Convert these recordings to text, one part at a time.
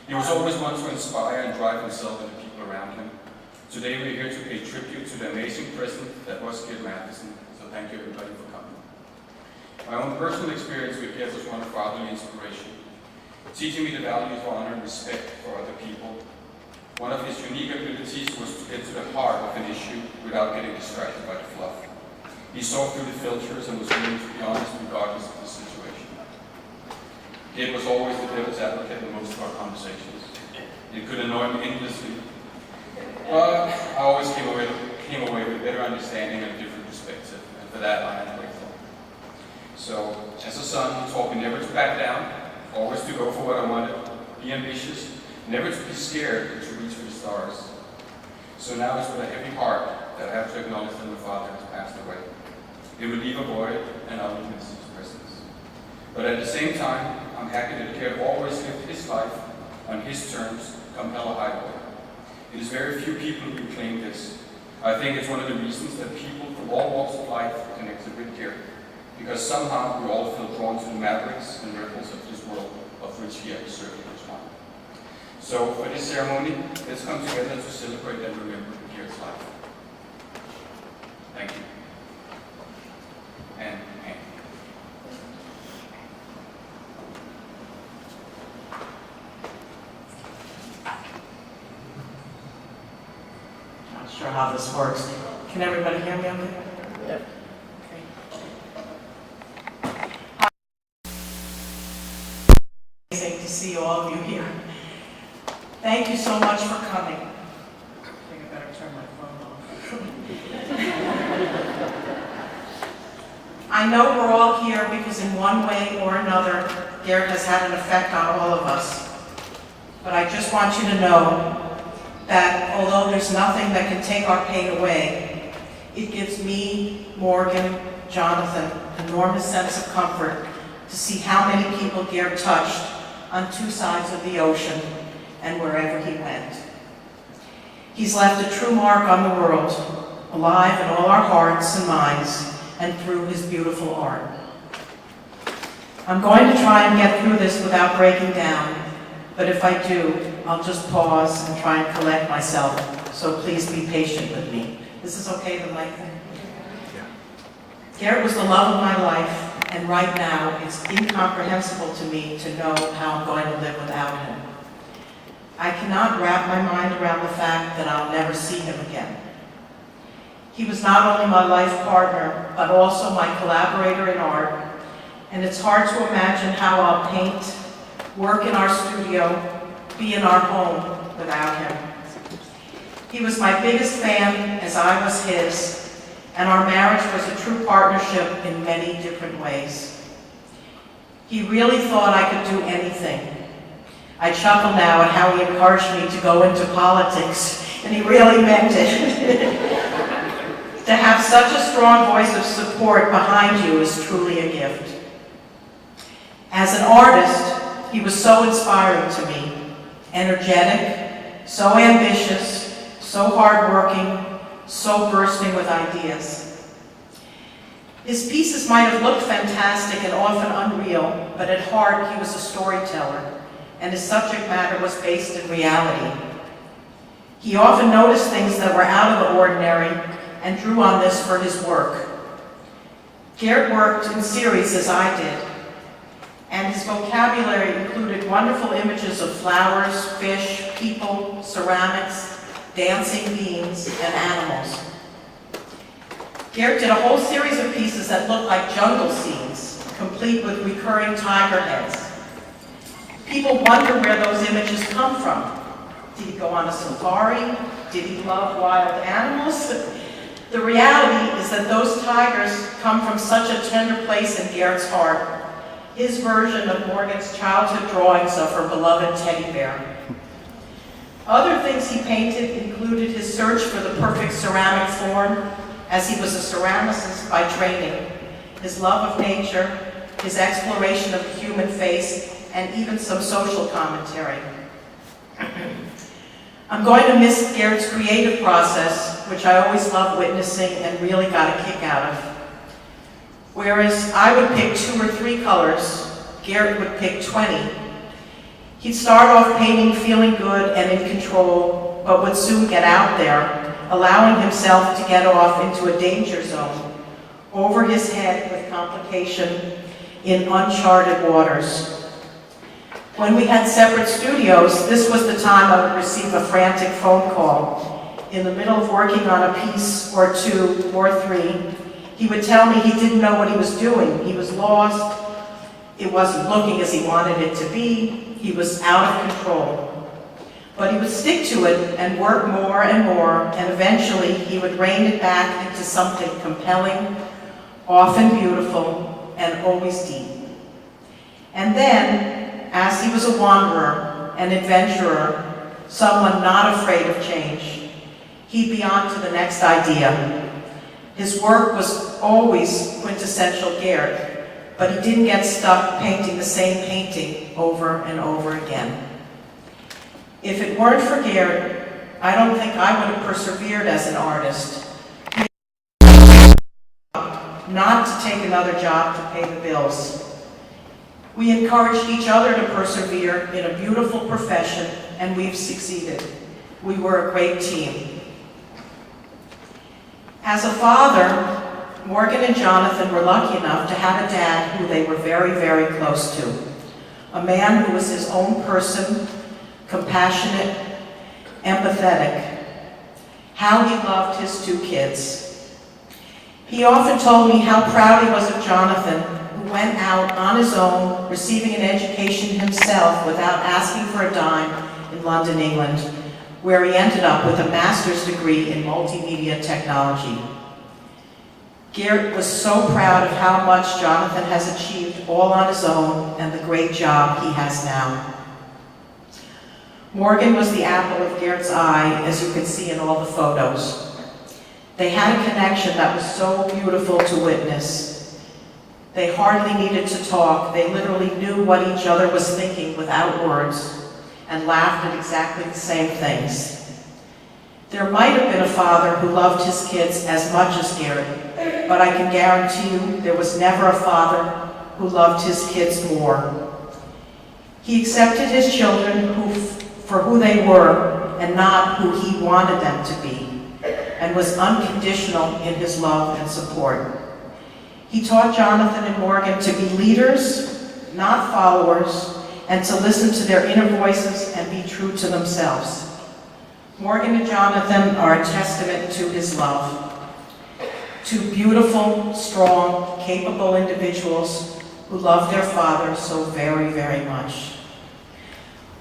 He was always one to inspire and drive himself and the people around him. Today we're here to pay tribute to the amazing present that was Gert Mathiesen, so thank you everybody for coming. My own personal experience with Gert was one of fatherly inspiration, teaching me the value of honor and respect for other people. One of his unique abilities was to get to the heart of an issue without getting distracted by the fluff. He saw through the filters and was willing to be honest regardless of the situation. Gert was always the devil's advocate in most of our conversations. It could annoy me endlessly, but I always came away with better understanding and a different perspective, and for that I am grateful. So, as a son, he taught me never to back down, always to go for what I wanted, be ambitious, never to be scared, but to reach for the stars. So now it's with a heavy heart that I have to acknowledge that my father has passed away. It will leave a void, and I will miss his presence. But at the same time, I'm happy that Gert always lived his life on his terms, come hell or high water. It is very few people who claim this. I think it's one of the reasons that people from all walks of life are connected with Gert, because somehow we all feel drawn to the mavericks and ripples of this world, of which he certainly was one. So for this ceremony, let's come together to celebrate and remember Gert's life. Thank you. And Not sure how this works. Can everybody hear me okay? Yep. Amazing to see all of you here. Thank you so much for coming. I think I better turn my phone off. I know we're all here because in one way or another, Gert has had an effect on all of us. But I just want you to know that although there's nothing that can take our pain away, it gives me, Morgan, Jonathan, an enormous sense of comfort to see how many people Gert touched on two sides of the ocean and wherever he went. He's left a true mark on the world, alive in all our hearts and minds, and through his beautiful art. I'm going to try and get through this without breaking down, but if I do, I'll just pause and try and collect myself, so please be patient with me. Is this okay, the mic thing? Yeah. Gert was the love of my life, and right now it's incomprehensible to me to know how I'm going to live without him. I cannot wrap my mind around the fact that I'll never see him again. He was not only my life partner, but also my collaborator in art, and it's hard to imagine how I'll paint, work in our studio, be in our home without him. He was my biggest fan as I was his, and our marriage was a true partnership in many different ways. He really thought I could do anything. I chuckle now at how he encouraged me to go into politics, and he really meant it. To have such a strong voice of support behind you is truly a gift. As an artist, he was so inspiring to me, energetic, so ambitious, so hardworking, so bursting with ideas. His pieces might have looked fantastic and often unreal, but at heart he was a storyteller, and his subject matter was based in reality. He often noticed things that were out of the ordinary and drew on this for his work. Gert worked in series as I did, and his vocabulary included wonderful images of flowers, fish, people, ceramics, dancing beings, and animals. Gert did a whole series of pieces that looked like jungle scenes, complete with recurring tiger heads. People wonder where those images come from. Did he go on a safari? Did he love wild animals? The reality is that those tigers come from such a tender place in Gert's heart, his version of Morgan's childhood drawings of her beloved teddy bear. Other things he painted included his search for the perfect ceramic form, as he was a ceramicist by training, his love of nature, his exploration of the human face, and even some social commentary. I'm going to miss Gert's creative process, which I always loved witnessing and really got a kick out of. Whereas I would pick 2 or 3 colors, Gert would pick 20. He'd start off painting feeling good and in control, but would soon get out there, allowing himself to get off into a danger zone, over his head with complication in uncharted waters. When we had separate studios, this was the time I would receive a frantic phone call. In the middle of working on a piece or two or three, he would tell me he didn't know what he was doing. He was lost. It wasn't looking as he wanted it to be. He was out of control. But he would stick to it and work more and more, and eventually he would rein it back into something compelling, often beautiful, and always deep. And then, as he was a wanderer, an adventurer, someone not afraid of change, he'd be on to the next idea. His work was always quintessential Gert, but he didn't get stuck painting the same painting over and over again. If it weren't for Gert, I don't think I would have persevered as an artist. Not to take another job to pay the bills. We encouraged each other to persevere in a beautiful profession, and we've succeeded. We were a great team. As a father, Morgan and Jonathan were lucky enough to have a dad who they were very, very close to. A man who was his own person, compassionate, empathetic. How he loved his two kids. He often told me how proud he was of Jonathan, who went out on his own, receiving an education himself without asking for a dime in London, England, where he ended up with a master's degree in multimedia technology. Gert was so proud of how much Jonathan has achieved all on his own and the great job he has now. Morgan was the apple of Gert's eye, as you can see in all the photos. They had a connection that was so beautiful to witness. They hardly needed to talk. They literally knew what each other was thinking without words and laughed at exactly the same things. There might have been a father who loved his kids as much as Gert, but I can guarantee you there was never a father who loved his kids more. He accepted his children for who they were and not who he wanted them to be, and was unconditional in his love and support. He taught Jonathan and Morgan to be leaders, not followers, and to listen to their inner voices and be true to themselves. Morgan and Jonathan are a testament to his love. Two beautiful, strong, capable individuals who love their father so very, very much.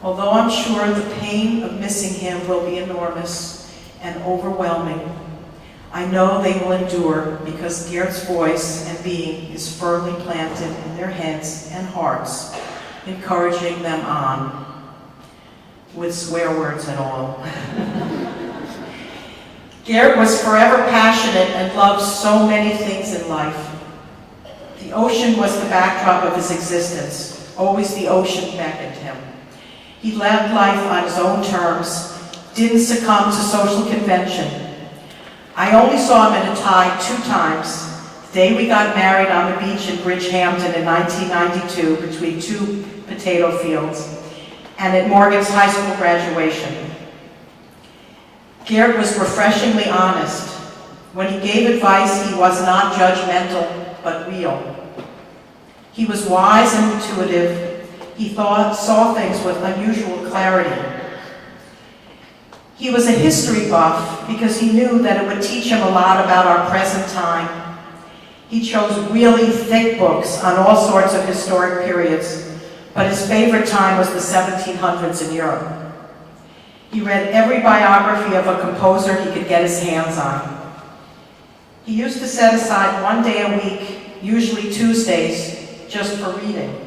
Although I'm sure the pain of missing him will be enormous and overwhelming, I know they will endure because Gert's voice and being is firmly planted in their heads and hearts, encouraging them on, with swear words and all. Gert was forever passionate and loved so many things in life. The ocean was the backdrop of his existence. Always the ocean beckoned him. He led life on his own terms, didn't succumb to social convention. I only saw him in a tie 2 times. The day we got married on the beach in Bridgehampton in 1992 between 2 potato fields, and at Morgan's high school graduation. Gert was refreshingly honest. When he gave advice, he was not judgmental, but real. He was wise and intuitive. He saw things with unusual clarity. He was a history buff because he knew that it would teach him a lot about our present time. He chose really thick books on all sorts of historic periods, but his favorite time was the 1700s in Europe. He read every biography of a composer he could get his hands on. He used to set aside 1 day a week, usually Tuesdays, just for reading.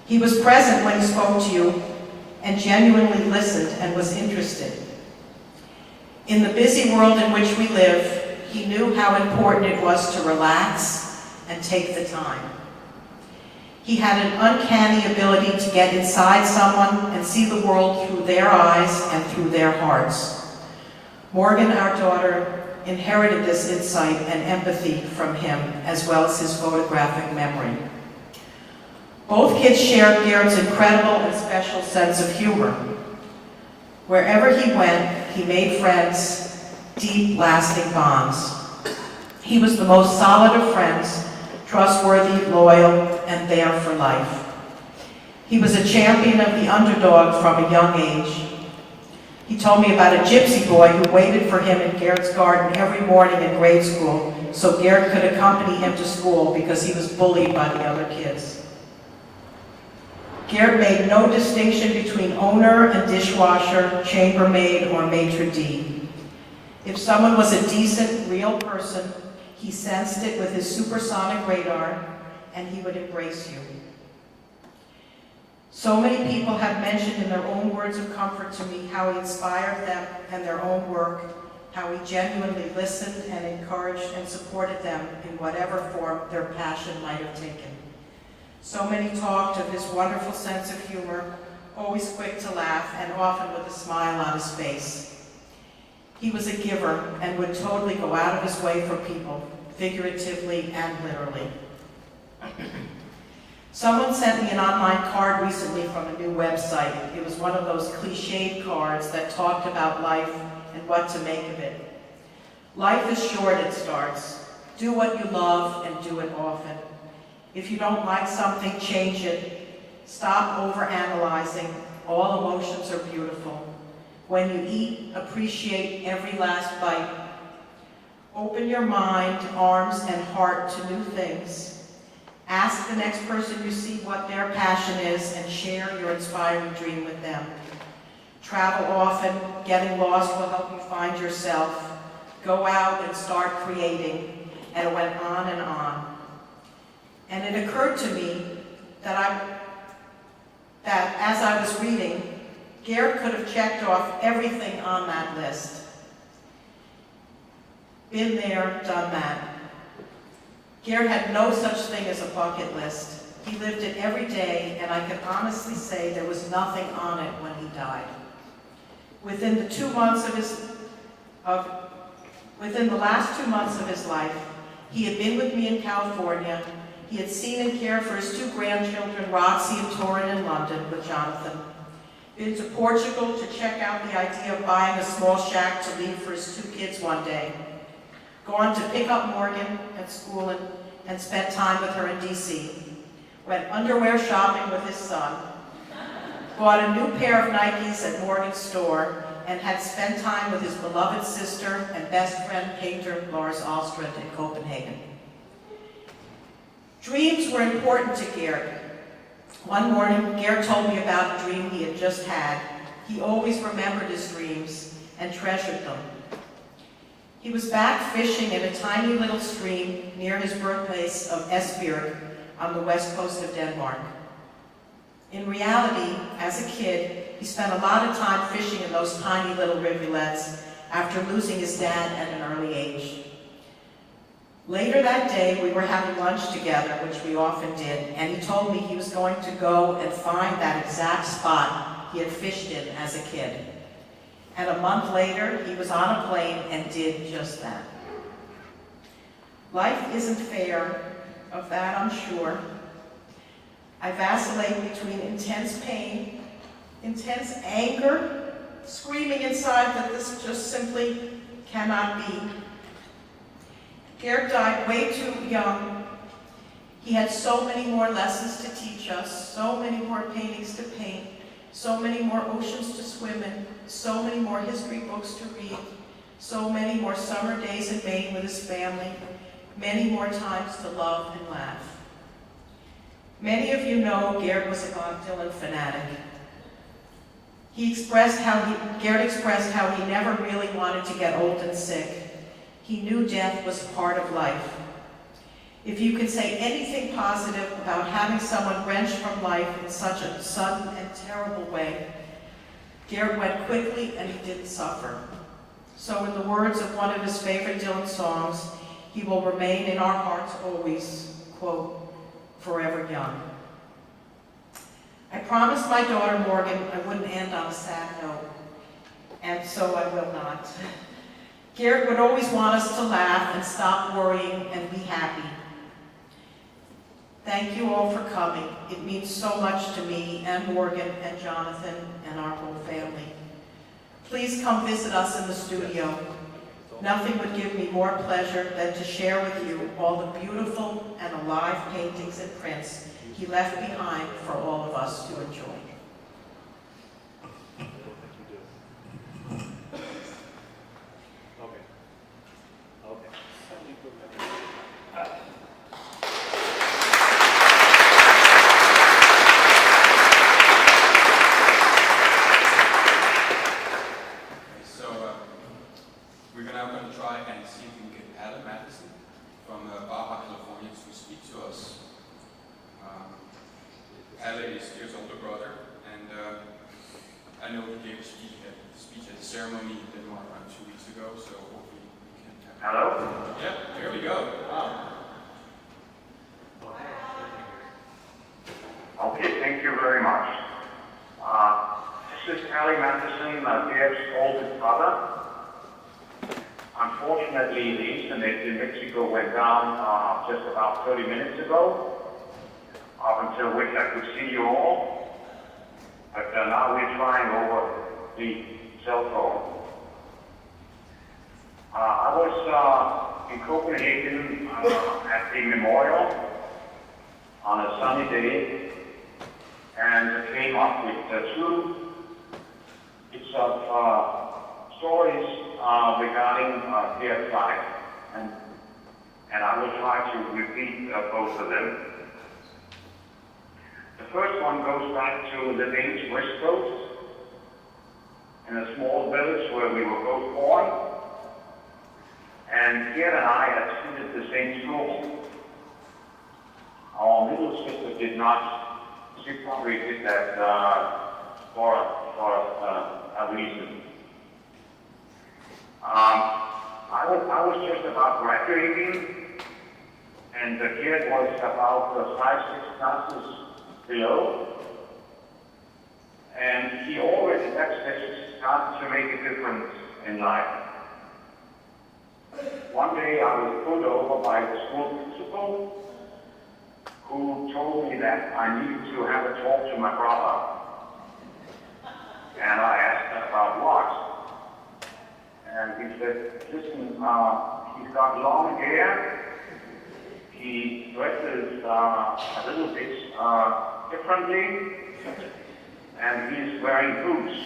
He was present when he spoke to you and genuinely listened and was interested. In the busy world in which we live, he knew how important it was to relax and take the time. He had an uncanny ability to get inside someone and see the world through their eyes and through their hearts. Morgan, our daughter, inherited this insight and empathy from him, as well as his photographic memory. Both kids shared Gert's incredible and special sense of humor. Wherever he went, he made friends, deep, lasting bonds. He was the most solid of friends, trustworthy, loyal, and there for life. He was a champion of the underdog from a young age. He told me about a gypsy boy who waited for him in Gert's garden every morning in grade school so Gert could accompany him to school because he was bullied by the other kids. Gert made no distinction between owner and dishwasher, chambermaid, or maitre d'. If someone was a decent, real person, he sensed it with his supersonic radar, and he would embrace you. So many people have mentioned in their own words of comfort to me how he inspired them and their own work, how he genuinely listened and encouraged and supported them in whatever form their passion might have taken. So many talked of his wonderful sense of humor, always quick to laugh and often with a smile on his face. He was a giver and would totally go out of his way for people, figuratively and literally. Someone sent me an online card recently from a new website. It was one of those cliched cards that talked about life and what to make of it. Life is short, it starts. Do what you love and do it often. If you don't like something, change it. Stop overanalyzing. All emotions are beautiful. When you eat, appreciate every last bite. Open your mind, arms, and heart to new things. Ask the next person you see what their passion is and share your inspiring dream with them. Travel often. Getting lost will help you find yourself. Go out and start creating. And it went on and on. And it occurred to me that as I was reading, Gert could have checked off everything on that list. Been there, done that. Gert had no such thing as a bucket list. He lived it every day, and I can honestly say there was nothing on it when he died. Within the last 2 months of his life, he had been with me in California. He had seen and cared for his 2 grandchildren, Roxy and Torin, in London with Jonathan. Been to Portugal to check out the idea of buying a small shack to leave for his 2 kids one day. Gone to pick up Morgan at school and spent time with her in D.C. Went underwear shopping with his son. Bought a new pair of Nikes at Morgan's store and had spent time with his beloved sister and best friend painter Lars Ahlstrand in Copenhagen. Dreams were important to Gert. One morning, Gert told me about a dream he had just had. He always remembered his dreams and treasured them. He was back fishing in a tiny little stream near his birthplace of Esbjerg on the west coast of Denmark. In reality, as a kid, he spent a lot of time fishing in those tiny little rivulets after losing his dad at an early age. Later that day, we were having lunch together, which we often did, and he told me he was going to go and find that exact spot he had fished in as a kid. And a month later, he was on a plane and did just that. Life isn't fair, of that I'm sure. I vacillate between intense pain, intense anger, screaming inside that this just simply cannot be. Gert died way too young. He had so many more lessons to teach us, so many more paintings to paint, so many more oceans to swim in, so many more history books to read, so many more summer days in Maine with his family, many more times to love and laugh. Many of you know Gert was a Bob Dylan fanatic. Gert expressed how he never really wanted to get old and sick. He knew death was part of life. If you could say anything positive about having someone wrenched from life in such a sudden and terrible way, Gert went quickly and he didn't suffer. So in the words of one of his favorite Dylan songs, he will remain in our hearts always, quote, forever young. I promised my daughter Morgan I wouldn't end on a sad note, and so I will not. Gert would always want us to laugh and stop worrying and be happy. Thank you all for coming. It means so much to me and Morgan and Jonathan and our whole family. Please come visit us in the studio. Nothing would give me more pleasure than to share with you all the beautiful and alive paintings and prints he left behind for all of us to enjoy. We're now going to try and see if we can get Gert Mathiesen from Baja, California to speak to us. Gert is Gert's older brother, and I know he gave a speech at the ceremony in Denmark around 2 weeks ago, so hopefully we can have... Hello? Yeah, here we go. Okay, thank you very much. This is Gert Mathiesen, Gert's oldest brother. Unfortunately, the internet in Mexico went down just about 30 minutes ago, up until which I could see you all. But now we're trying over the cell phone. I was in Copenhagen at the memorial on a sunny day, and came up with two bits of stories regarding Gert's life, and I will try to repeat both of them. The first one goes back to the Danish West Coast, in a small village where we were both born, and Gert and I attended the same school. Our middle sister did not. She probably did that for a reason. I was just about graduating, and the Gert was about 5-6 classes below, and he already at that stage started to make a difference in life. One day I was pulled over by the school principal, who told me that I needed to have a talk to my brother. And I asked about what? And he said, listen, he's got long hair, he dresses a little bit differently, and he's wearing boots.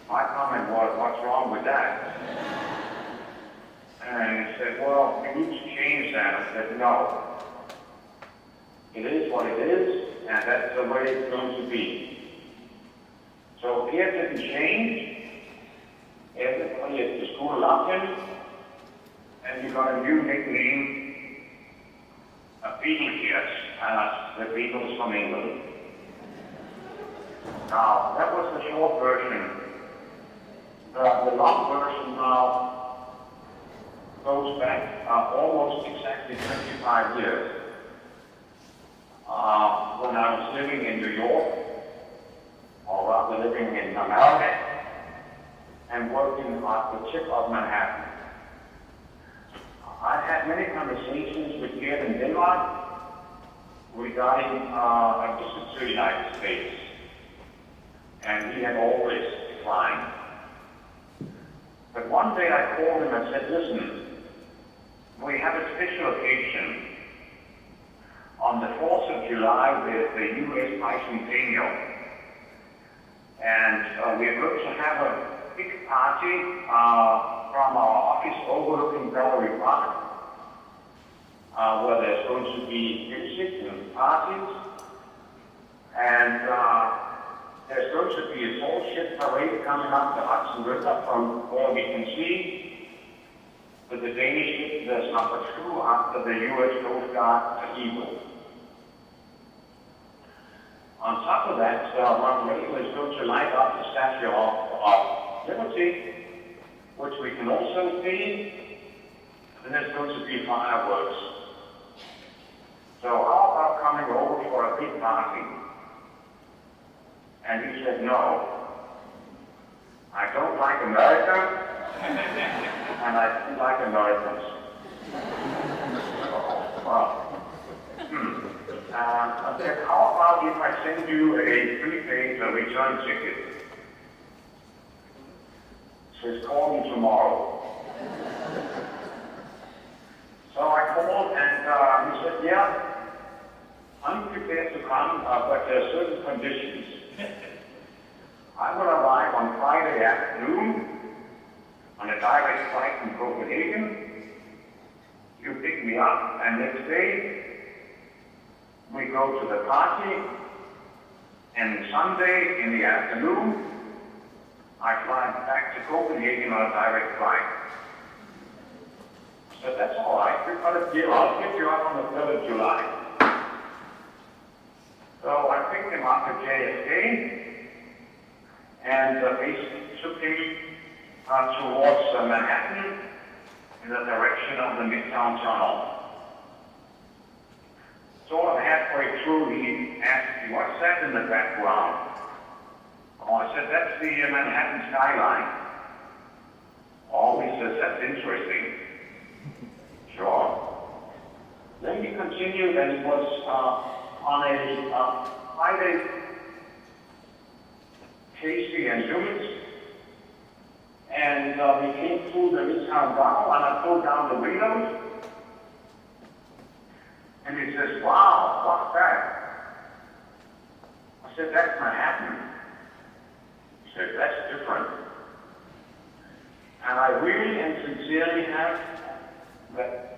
My comment was, what's wrong with that? And he said, well, we need to change that. I said, no. It is what it is, and that's the way it's going to be. So Gert didn't change. Everybody at the school loved him, and he got a new nickname, Beetlejuice, the Beatles from England. Now, that was the short version. The long version now goes back almost exactly 25 years. When I was living in New York, or rather living in America, and working at the tip of Manhattan. I had many conversations with Gert in Denmark regarding a visit to the United States, and he had always declined. But one day I called him and said, listen, we have a special occasion. On the 4th of July, there's the U.S. bicentennial, and we are going to have a big party from our office overlooking Gallery Park, where there's going to be music and parties, and there's going to be a tall ship parade coming up the Hudson River from where we can see that the Danish ship that's number 2 after the U.S. Coast Guard Eagle. On top of that, Ron Reagan is going to light up the Statue of Liberty, which we can also see, and there's going to be fireworks. So how about coming over for a big party? And he said, no. I don't like America, and I don't like Americans. Well, I said, how about if I send you a prepaid return ticket? He says, call me tomorrow. So I called and he said, yeah, I'm prepared to come, but there are certain conditions. I will arrive on Friday afternoon on a direct flight from Copenhagen. You pick me up, and next day we go to the party, and Sunday in the afternoon I fly back to Copenhagen on a direct flight. So that's all right. I'll pick you up on the 3rd of July. So I picked him up at JFK, and basically took him towards Manhattan in the direction of the Midtown Tunnel. Sort of halfway through, he asked me, what's that in the background? Oh, I said, that's the Manhattan skyline. Oh, he says, that's interesting. Sure. Then he continued, and it was on a Friday, tasty and humid, and we came through the Midtown Tunnel, and I pulled down the windows, and he says, wow, what's that? I said, that's Manhattan. He said, that's different. And I really and sincerely have that.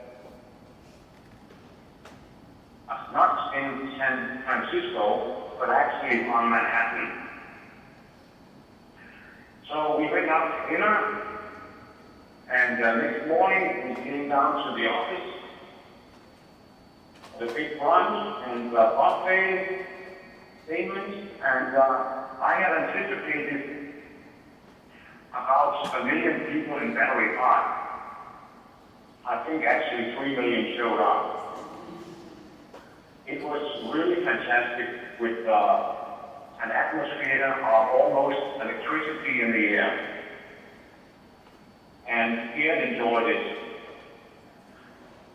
Not in San Francisco, but actually on Manhattan. So we went out to dinner, and next morning we came down to the office, the big brunch and buffet payments, and I had anticipated about 1 million people in Battery Park. I think actually 3 million showed up. It was really fantastic with an atmosphere of almost electricity in the air. And he had enjoyed it.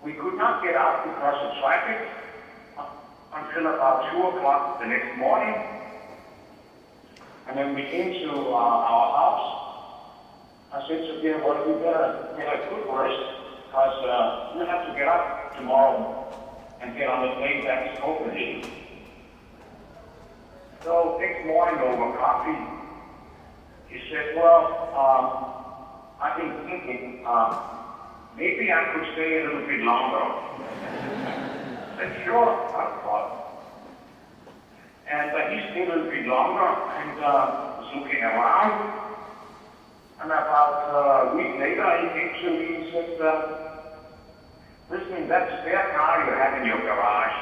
We could not get out because of traffic until about 2 o'clock the next morning. And then we came to our house. I said to him, well, you better get a good rest because you have to get up tomorrow and get on the plane back to Copenhagen. So next morning over coffee, he said, well, I've been thinking, maybe I could stay a little bit longer. I said, sure, I thought. And he stayed a little bit longer and was looking around. And about a week later, he came to me and said, listen, that spare car you have in your garage,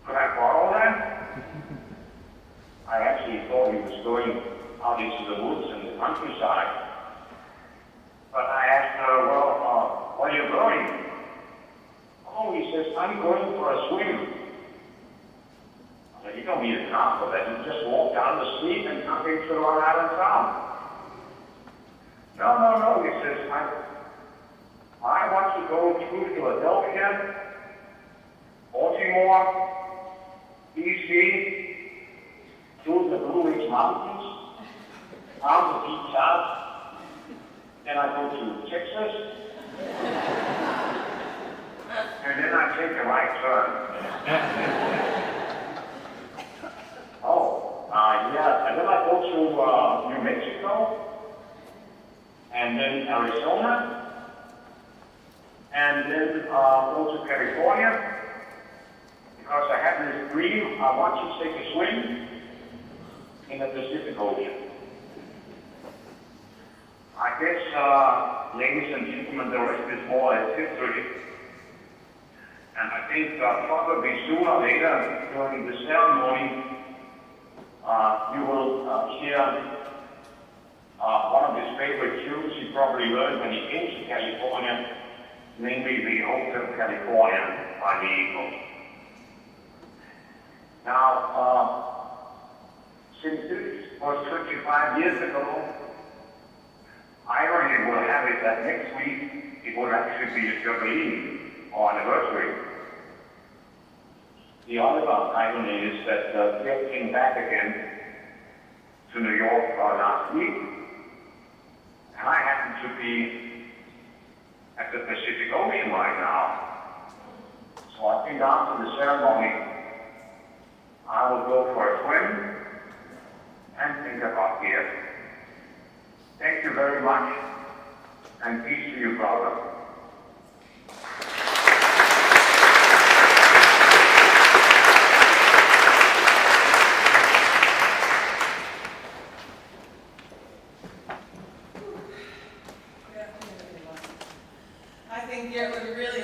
could I borrow that? I actually thought he was going out into the woods and the countryside. But I asked her, well, where are you going? Oh, he says, I'm going for a swim. I said, you don't need a car for that. You just walk down the street and come into Long Island Sound. No, he says, I want to go through Philadelphia, Baltimore, D.C., through the Blue Ridge Mountains, down the deep south, then I go to Texas, and then I take a right turn. Yeah, and then I go to New Mexico, and then Arizona, and then go to California, because I have this dream. I want to take a swim in the Pacific Ocean. I guess, ladies and gentlemen, the rest is more as history. And I think probably sooner or later during the ceremony, you will hear one of his favorite tunes he probably learned when he came to California, namely the Hotel California by the Eagles. Now, since this was 25 years ago, irony will have it that next week it will actually be a jubilee or anniversary. The other irony is that Gert came back again to New York last week, and I happen to be at the Pacific Ocean right now. So I think after the ceremony, I will go for a swim and think about Gert. Thank you very much, and peace to you, brother. I think Gert would really